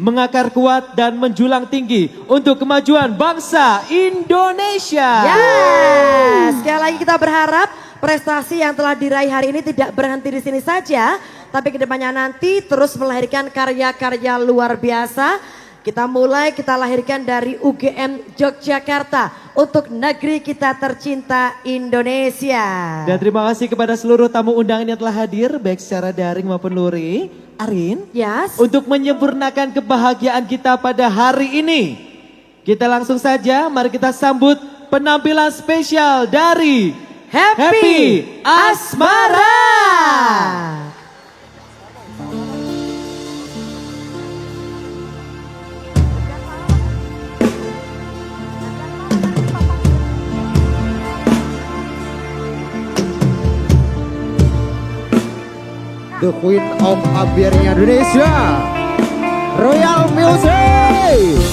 mengakar kuat dan menjulang tinggi untuk kemajuan bangsa Indonesia. Sekali lagi kita berharap prestasi yang telah diraih hari ini tidak berhenti di sini saja, tapi kedepannya nanti terus melahirkan karya-karya luar biasa. Kita lahirkan dari UGM Yogyakarta untuk negeri kita tercinta Indonesia. Dan terima kasih kepada seluruh tamu undangan yang telah hadir baik secara daring maupun luring. Arin, Yes. untuk menyempurnakan kebahagiaan kita pada hari ini, kita langsung saja mari kita sambut penampilan spesial dari Happy Asmara. The Queen of Ambiarnya Indonesia, Royal Music.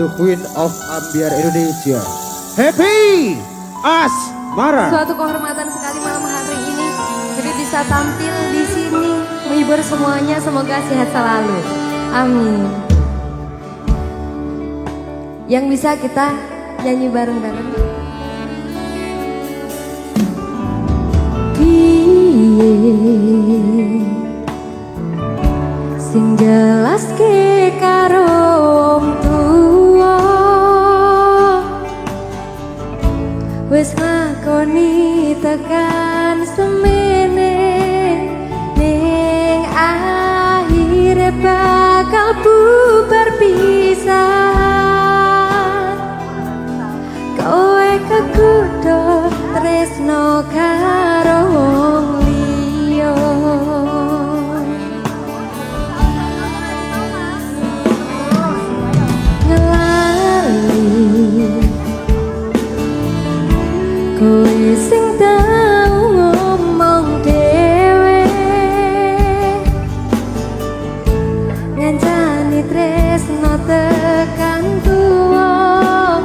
The Queen of Ambiar Indonesia, Happy Asmara. Suatu kehormatan sekali malam hari ini jadi bisa tampil di sini menghibur semuanya, semoga sehat selalu. Amin. Yang bisa kita nyanyi bareng-bareng. Piye sing jelas ke karo wong tuwa wis ngakoni tekan semene ning akhire bakal bubar pisan. Kowe kekudo tresno karo wong liya. Kowe sing tau ngomong dhewe ngancani tresno tekan tuwa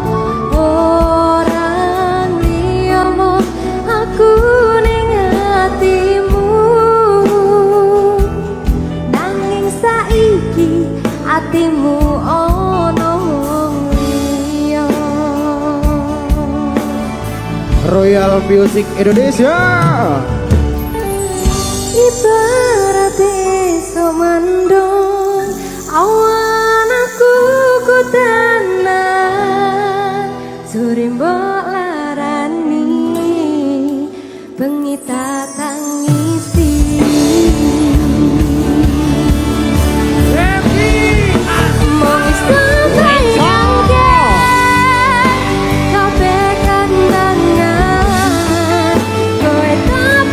orang liya mung aku ning atimu nanging saiki atimu ono wong liya. Royal Music Indonesia. Ibarat iso mendung awan aku kutanan sore mbok larani bengi tak tangisi. Mong iso bayangke kabeh kandangan kowe tak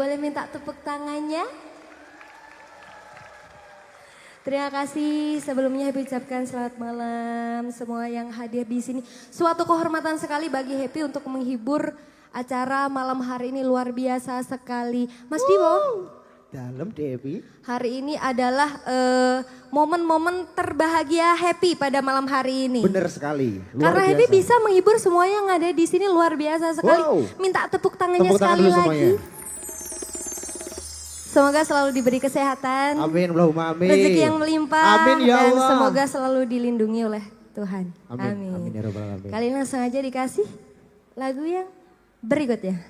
boleh minta tepuk tangannya? Terima kasih sebelumnya Happy ucapkan selamat malam semua yang hadir di sini. Suatu kehormatan sekali bagi Happy untuk menghibur acara malam hari ini, luar biasa sekali. Mas Bimo. Dalam Devi. Hari ini adalah momen-momen terbahagia Happy pada malam hari ini. Bener sekali. Luar Karena biasa. Happy bisa menghibur semua yang ada di sini, luar biasa sekali. Wow. Minta tepuk tangannya Tepuk tangan sekali dulu lagi. semuanya. Semoga selalu diberi kesehatan, Amin, Allahumma amin. rezeki yang melimpah, Amin ya dan Allah. semoga selalu dilindungi oleh Tuhan. Amin. Amin ya rabbal alamin. Kalian langsung aja dikasih lagu yang berikutnya.